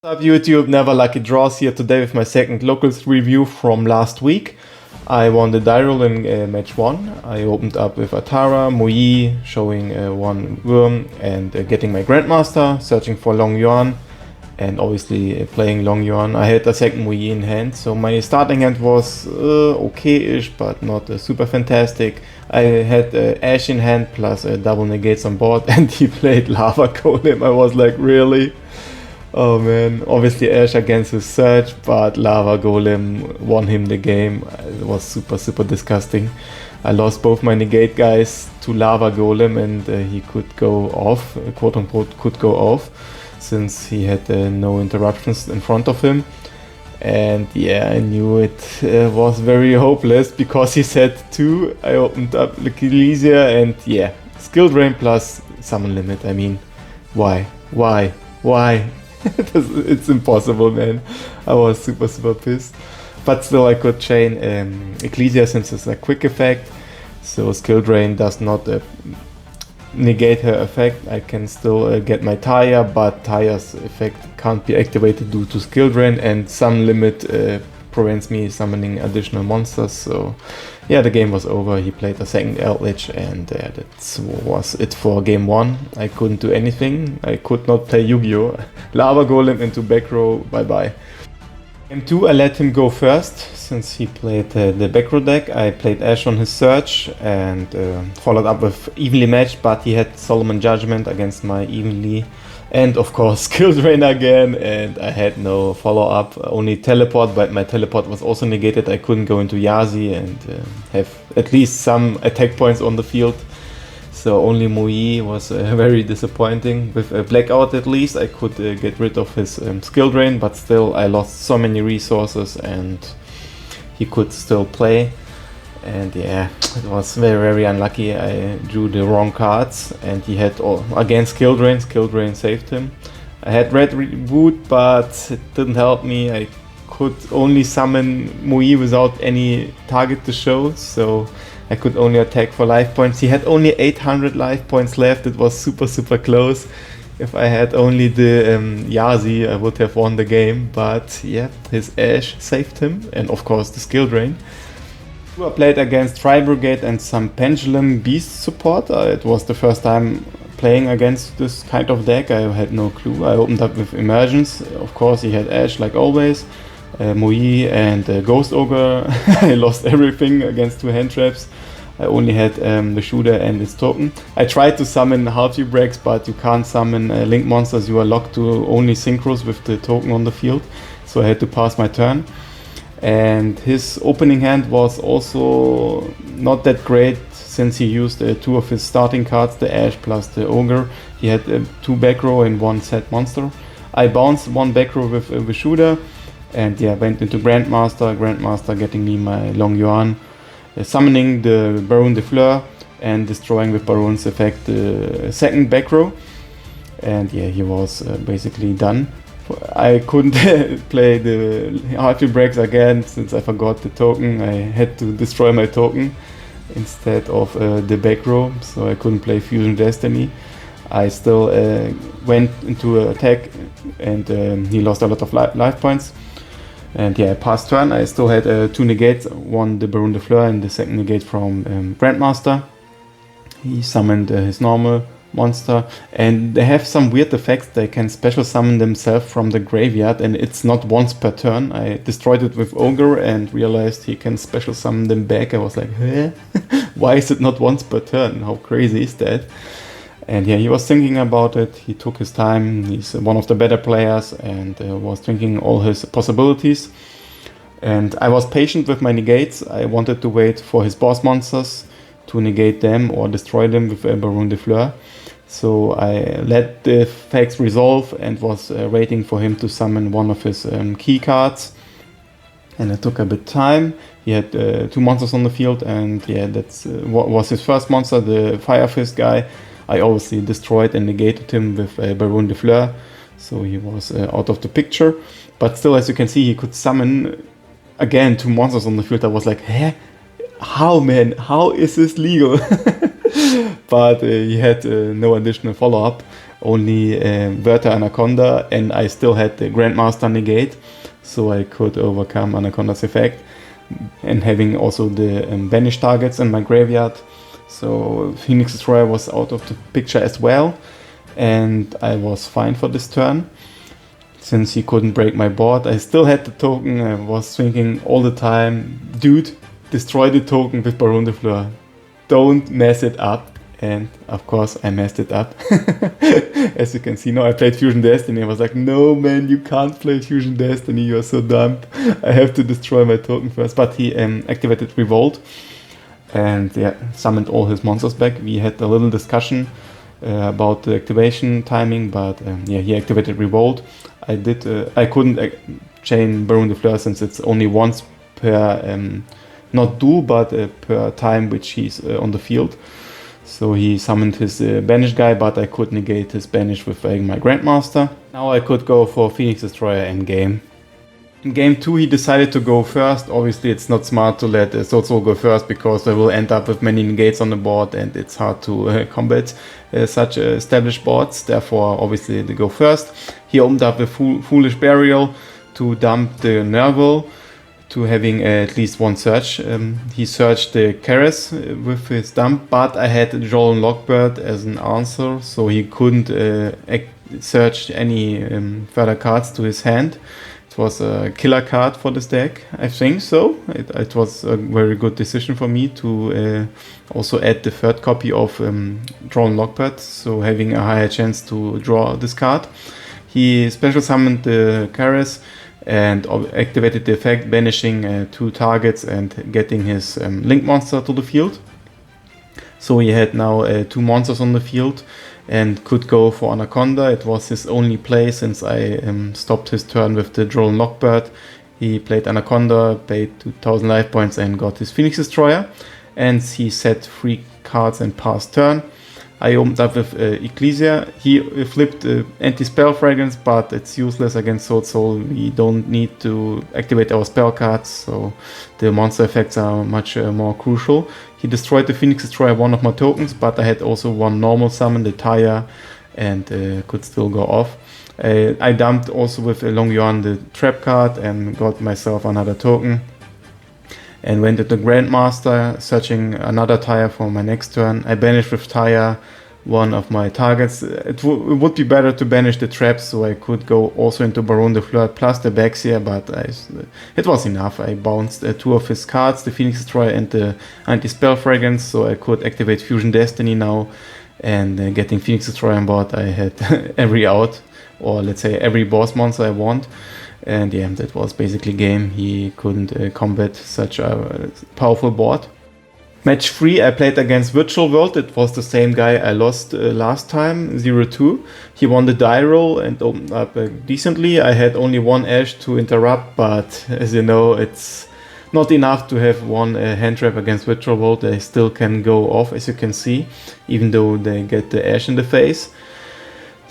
What's up YouTube, Never Lucky Draws here today with my second locals review from last week. I won the die roll in match 1. I opened up with Atara, Moyi, showing one worm and getting my Grandmaster, searching for Long Yuan and obviously playing Long Yuan. I had a second Moyi in hand, so my starting hand was okay-ish but not super fantastic. I had Ash in hand plus double negates on board and he played Lava Golem. I was like, really? Oh man, obviously Ash against his Surge, but Lava Golem won him the game. It was super disgusting. I lost both my negate guys to Lava Golem and he could go off, quote unquote could go off, since he had no interruptions in front of him. And yeah, I knew it was very hopeless because he said 2. I opened up Ecclesia and yeah, skill drain plus summon limit. I mean, why? It's impossible, man. I was super pissed, but still I could chain Ecclesia since it's a quick effect, so skill drain does not negate her effect. I can still get my Taya, but Taya's effect can't be activated due to skill drain, and some limit prevents me summoning additional monsters. So yeah, the game was over. He played a second Eldlich and that was it for game 1. I couldn't do anything. I could not play Yu-Gi-Oh! Lava Golem into back row, bye bye. Game 2 I let him go first since he played the back row deck. I played Ash on his Search and followed up with Evenly Matched, but he had Solomon Judgment against my Evenly. And of course skill drain again, and I had no follow-up, only teleport, but my teleport was also negated. I couldn't go into Yazi and have at least some attack points on the field. So only Moyi was very disappointing. With a blackout at least I could get rid of his skill drain, but still I lost so many resources and he could still play. And yeah, it was very unlucky. I drew the wrong cards and he had again skill drain saved him. I had red reboot, but it didn't help me. I could only summon Moyi without any target to show, so I could only attack for life points. He had only 800 life points left. It was super close. If I had only the Yazi, I would have won the game, but yeah, his Ash saved him, and of course the skill drain. I played against Tri Brigade and some Pendulum Beast support. It was the first time playing against this kind of deck. I had no clue. I opened up with Emergence. Of course he had Ash like always, Moyi and Ghost Ogre. I lost everything against 2 hand traps. I only had the shooter and its token. I tried to summon half-view breaks, but you can't summon link monsters. You are locked to only synchros with the token on the field. So I had to pass my turn. And his opening hand was also not that great since he used 2 of his starting cards, the Ash plus the Ogre. He had 2 back row and 1 set monster. I bounced 1 back row with the shooter and yeah, went into Grandmaster getting me my Long Yuan, summoning the Baron de Fleur and destroying with Baron's effect the second back row. And yeah, he was basically done. I couldn't play the half-view breaks again since I forgot the token. I had to destroy my token instead of the back row, so I couldn't play Fusion Destiny. I still went into attack and he lost a lot of life points. And yeah, past turn I still had 2 negates, one the Baron de Fleur and the second negate from Grandmaster. He summoned his normal monster, and they have some weird effects. They can special summon themselves from the graveyard, and it's not once per turn. I destroyed it with Ogre and realized he can special summon them back. I was like, huh? Why is it not once per turn? How crazy is that? And yeah, he was thinking about it. He took his time. He's one of the better players and was thinking all his possibilities. And I was patient with my negates. I wanted to wait for his boss monsters to negate them or destroy them with Baron de Fleur. So I let the effects resolve and was waiting for him to summon one of his key cards. And it took a bit time. He had 2 monsters on the field, and yeah, that's what was his first monster, the Fire Fist guy. I obviously destroyed and negated him with Baron de Fleur, so he was out of the picture. But still, as you can see, he could summon again 2 monsters on the field. I was like, huh? How, man? How is this legal? But he had no additional follow-up. only Virtuel Anaconda, and I still had the Grandmaster negate, so I could overcome Anaconda's effect, and having also the banished targets in my graveyard. So Phoenix Destroyer was out of the picture as well, and I was fine for this turn. Since he couldn't break my board, I still had the token. I was thinking all the time, dude, destroy the token with Baron de Fleur. Don't mess it up. And of course I messed it up. As you can see now, I played Fusion Destiny. I was like, no man, you can't play Fusion Destiny, you're so dumb. I have to destroy my token first. But he activated Revolt and yeah, summoned all his monsters back. We had a little discussion about the activation timing, but yeah, he activated Revolt. I couldn't chain Baron de Fleur since it's only once per, not duel, but per time which he's on the field. So he summoned his banish guy, but I could negate his banish with my Grandmaster. Now I could go for Phoenix Destroyer in game. In game 2 he decided to go first. Obviously it's not smart to let SwordSoul go first, because I will end up with many negates on the board and it's hard to combat such established boards. Therefore obviously they go first. He opened up with Foolish Burial to dump the Nerval, to having at least one search. He searched the Keres with his dump, but I had Joel and Lockbird as an answer, so he couldn't search any further cards to his hand. It was a killer card for this deck, I think so. It was a very good decision for me to also add the third copy of Joel and Lockbird, so having a higher chance to draw this card. He special summoned the Keres and activated the effect, banishing 2 targets and getting his Link monster to the field. So he had now 2 monsters on the field and could go for Anaconda. It was his only play since I stopped his turn with the Droll and Lockbird. He played Anaconda, paid 2000 life points and got his Phoenix Destroyer. And he set 3 cards and passed turn. I opened up with Ecclesia. He flipped Anti-Spell Fragrance, but it's useless against SwordSoul. We don't need to activate our spell cards, so the monster effects are much more crucial. He destroyed the Phoenix Destroyer, one of my tokens, but I had also one normal summon, the Taya, and could still go off. I dumped also with Long Yuan the trap card and got myself another token. And went into Grandmaster, searching another Taya for my next turn. I banished with Taya one of my targets. It would be better to banish the traps, so I could go also into Baron de Fleur plus the Baxia, but it was enough. I bounced 2 of his cards, the Phoenix Destroyer and the Anti-Spell Fragrance, so I could activate Fusion Destiny now. And getting Phoenix Destroyer on board, I had every out, or let's say every boss monster I want. And yeah, that was basically game. He couldn't combat such a powerful board. Match 3, I played against Virtual World. It was the same guy I lost last time, 0-2. He won the die roll and opened up decently. I had only 1 Ash to interrupt, but as you know, it's not enough to have 1 hand trap against Virtual World. They still can go off, as you can see, even though they get the Ash in the face.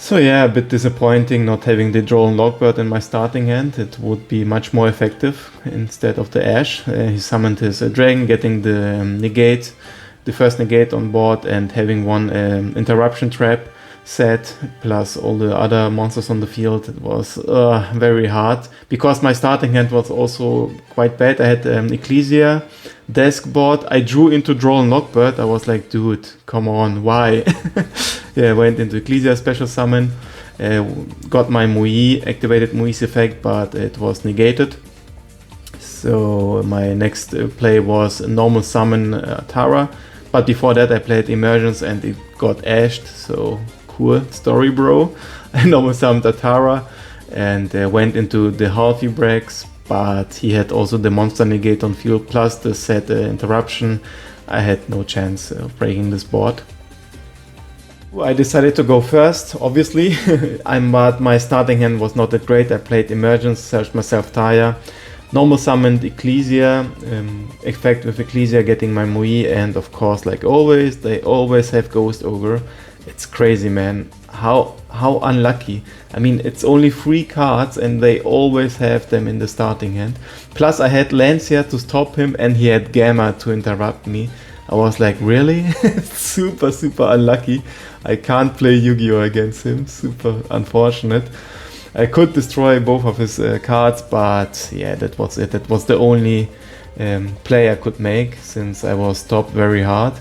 So yeah, a bit disappointing not having the Droll and Lockbird in my starting hand. It would be much more effective instead of the Ash. He summoned his Dragon, getting the negate, the first negate on board, and having 1 interruption trap set, plus all the other monsters on the field. It was very hard, because my starting hand was also quite bad. I had Ecclesia, desk board. I drew into Droll and Lockbird. I was like, dude, come on, why? Yeah, I went into Ecclesia special summon, got my Mui, activated Mui's effect, but it was negated. So my next play was normal summon Tara, but before that I played Emergence and it got ashed, so cool story, bro. I normal summoned Tara and went into the Halfy Breaks, but he had also the monster negate on field plus the set interruption. I had no chance of breaking this board. I decided to go first, obviously, but my starting hand was not that great. I played Emergence, searched myself Taya, normal summoned Ecclesia, effect with Ecclesia getting my Mui, and of course, like always, they always have Ghost Ogre. It's crazy, man. How unlucky. I mean, it's only 3 cards and they always have them in the starting hand. Plus I had Lancia to stop him and he had Gamma to interrupt me. I was like, really? Super unlucky. I can't play Yu-Gi-Oh against him. Super unfortunate. I could destroy both of his cards, but yeah, that was it. That was the only play I could make, since I was stopped very hard.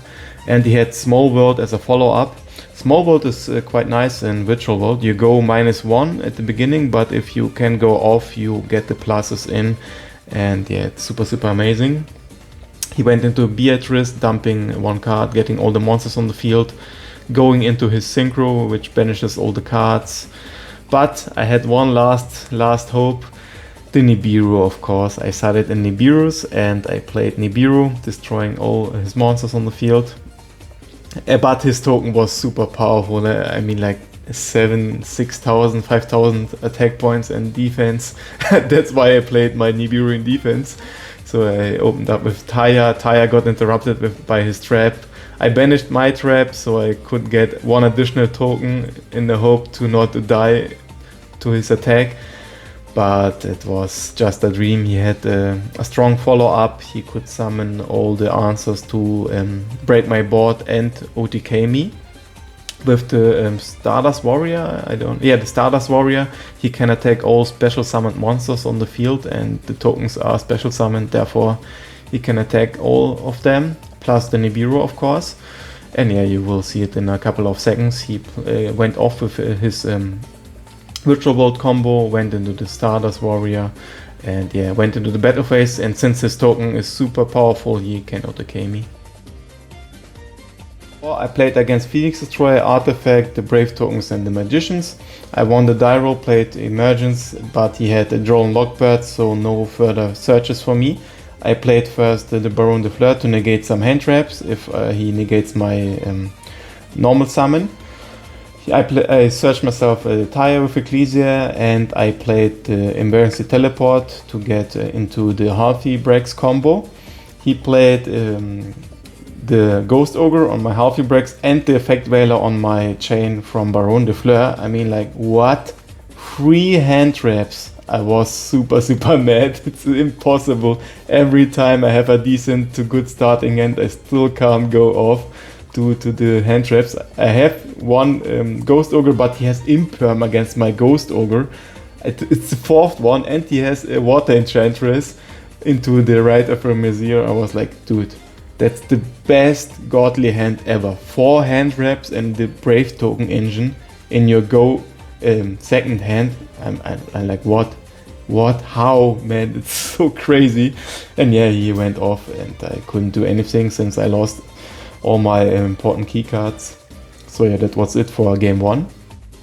And he had Small World as a follow-up. Small World is quite nice in Virtual World. You go -1 at the beginning, but if you can go off, you get the pluses in. And yeah, it's super amazing. He went into Beatrice, dumping 1 card, getting all the monsters on the field, going into his Synchro, which banishes all the cards. But I had one last hope, the Nibiru, of course. I started in Nibiru's and I played Nibiru, destroying all his monsters on the field. But his token was super powerful. I mean, like 6,000, 5,000 attack points and defense. That's why I played my Nibiru in defense. So I opened up with Taya. Taya got interrupted by his trap. I banished my trap, so I could get 1 additional token in the hope to not die to his attack. But it was just a dream. He had a strong follow-up. He could summon all the answers to break my board and OTK me. With the Stardust Warrior, the Stardust Warrior, he can attack all special summoned monsters on the field, and the tokens are special summoned, therefore he can attack all of them, plus the Nibiru, of course. And yeah, you will see it in a couple of seconds. He went off with his Virtual World combo, went into the Stardust Warrior, and yeah, went into the battle phase, and since his token is super powerful, he can OTK me. I played against Phoenix Destroyer, Artifact, the Brave tokens and the Magicians. I won the die roll, played Emergence, but he had a draw on Lockbird, so no further searches for me. I played first the Baron de Fleur to negate some hand traps if he negates my normal summon. I searched myself a Tire with Ecclesia, and I played the Emergency Teleport to get into the Halfy Breaks combo. He played the Ghost Ogre on my Halfy Breaks and the Effect Veiler on my chain from Baron de Fleur. I mean, like, what? 3 hand traps. I was super mad. It's impossible. Every time I have a decent to good starting hand, I still can't go off due to the hand traps. I have one Ghost Ogre, but he has Imperm against my Ghost Ogre. It's the 4th one, and he has a Water Enchantress into the right of Mizir. I was like, dude, that's the best godly hand ever. 4 hand traps and the Brave token engine in your go second hand. I'm like, what? How, man? It's so crazy. And yeah, he went off and I couldn't do anything since I lost all my important key cards. So yeah, that was it for game 1.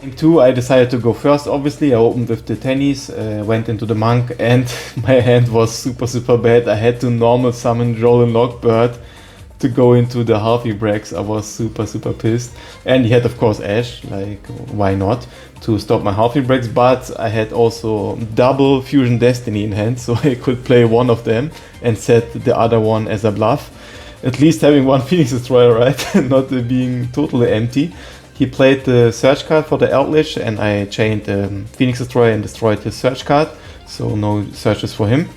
Game 2, I decided to go first, obviously. I opened with the tennies, went into the monk, and my hand was super bad. I had to normal summon Joel Lockbird to go into the Halfy Breaks. I was super pissed. And he had, of course, Ash, like, why not, to stop my Halfy Breaks, but I had also double Fusion Destiny in hand, so I could play one of them and set the other one as a bluff. At least having one Phoenix Destroyer, right? Not being totally empty. He played the search card for the Eldlich, and I chained Phoenix Destroyer and destroyed his search card, so no searches for him.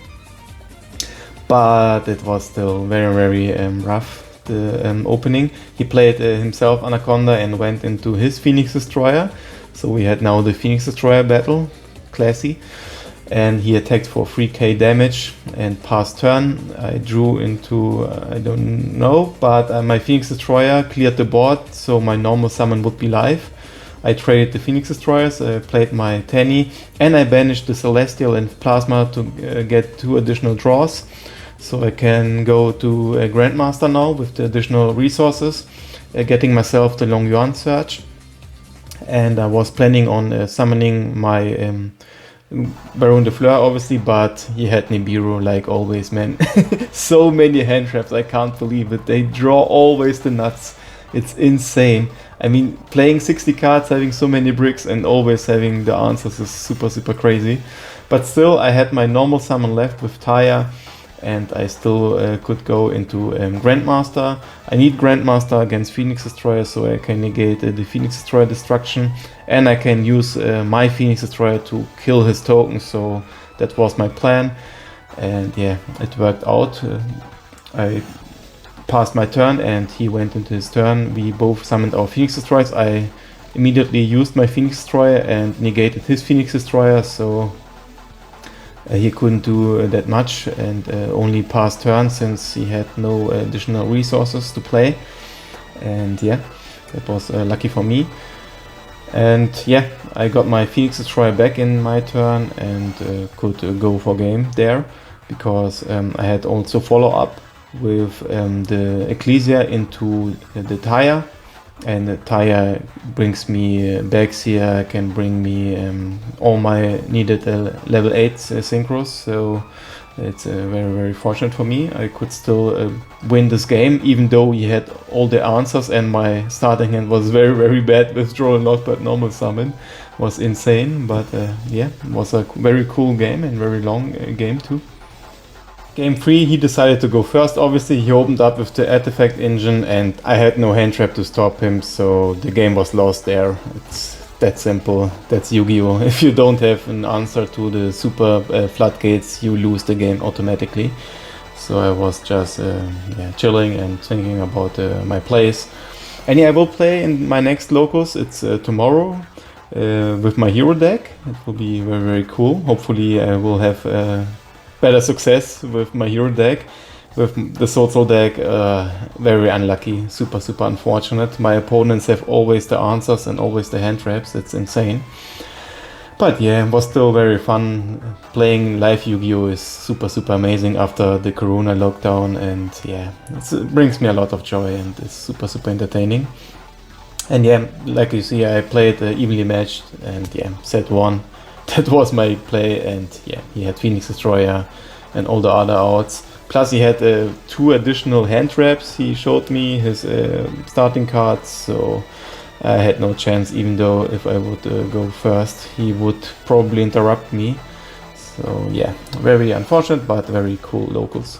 But it was still very rough, the opening. He played himself Anaconda and went into his Phoenix Destroyer. So we had now the Phoenix Destroyer battle, classy. And he attacked for 3k damage and passed turn. I drew into, I don't know, but my Phoenix Destroyer cleared the board, so my normal summon would be live. I traded the Phoenix Destroyers, played my Tenny, and I banished the Celestial and Plasma to get 2 additional draws. So I can go to Grandmaster now with the additional resources, getting myself the Long Yuan Search. And I was planning on summoning my Baron de Fleur, obviously, but he had Nibiru like always, man. So many hand traps, I can't believe it. They draw always the nuts. It's insane. I mean, playing 60 cards, having so many bricks, and always having the answers is super crazy. But still, I had my normal summon left with Taya, and I still could go into Grandmaster. I need Grandmaster against Phoenix Destroyer, so I can negate the Phoenix Destroyer destruction, and I can use my Phoenix Destroyer to kill his token, so that was my plan. And yeah, it worked out. I passed my turn and he went into his turn. We both summoned our Phoenix Destroyers. I immediately used my Phoenix Destroyer and negated his Phoenix Destroyer, so he couldn't do that much, and only passed turn since he had no additional resources to play. And yeah, that was lucky for me. And yeah, I got my Phoenix Destroyer back in my turn and could go for game there, because I had also follow up with the Ecclesia into the Tire, and the Tire brings me bags here, can bring me all my needed level 8 synchros, so it's very, very fortunate for me. I could still win this game, even though he had all the answers and my starting hand was very, very bad with draw a lot, but normal summon was insane. But yeah, it was a very cool game and very long game too. Game 3, he decided to go first. Obviously, he opened up with the artifact engine and I had no hand trap to stop him, so the game was lost there. It's that simple. That's Yu-Gi-Oh! If you don't have an answer to the super floodgates, you lose the game automatically. So I was just yeah, chilling and thinking about my plays. And yeah, I will play in my next locus. It's tomorrow with my hero deck. It will be very, very cool. Hopefully I will have better success with my hero deck. With the SwordSoul deck, very unlucky, super, super unfortunate. My opponents have always the answers and always the hand traps. It's insane. But yeah, it was still very fun. Playing live Yu-Gi-Oh! Is super, super amazing after the Corona lockdown, and yeah, it brings me a lot of joy and it's super, super entertaining. And yeah, like you see, I played evenly matched, and yeah, set 1. That was my play, and yeah, he had Phoenix Destroyer and all the other outs. Plus he had 2 additional hand traps. He showed me his starting cards, so I had no chance, even though if I would go first, he would probably interrupt me. So yeah, very unfortunate, but very cool locals.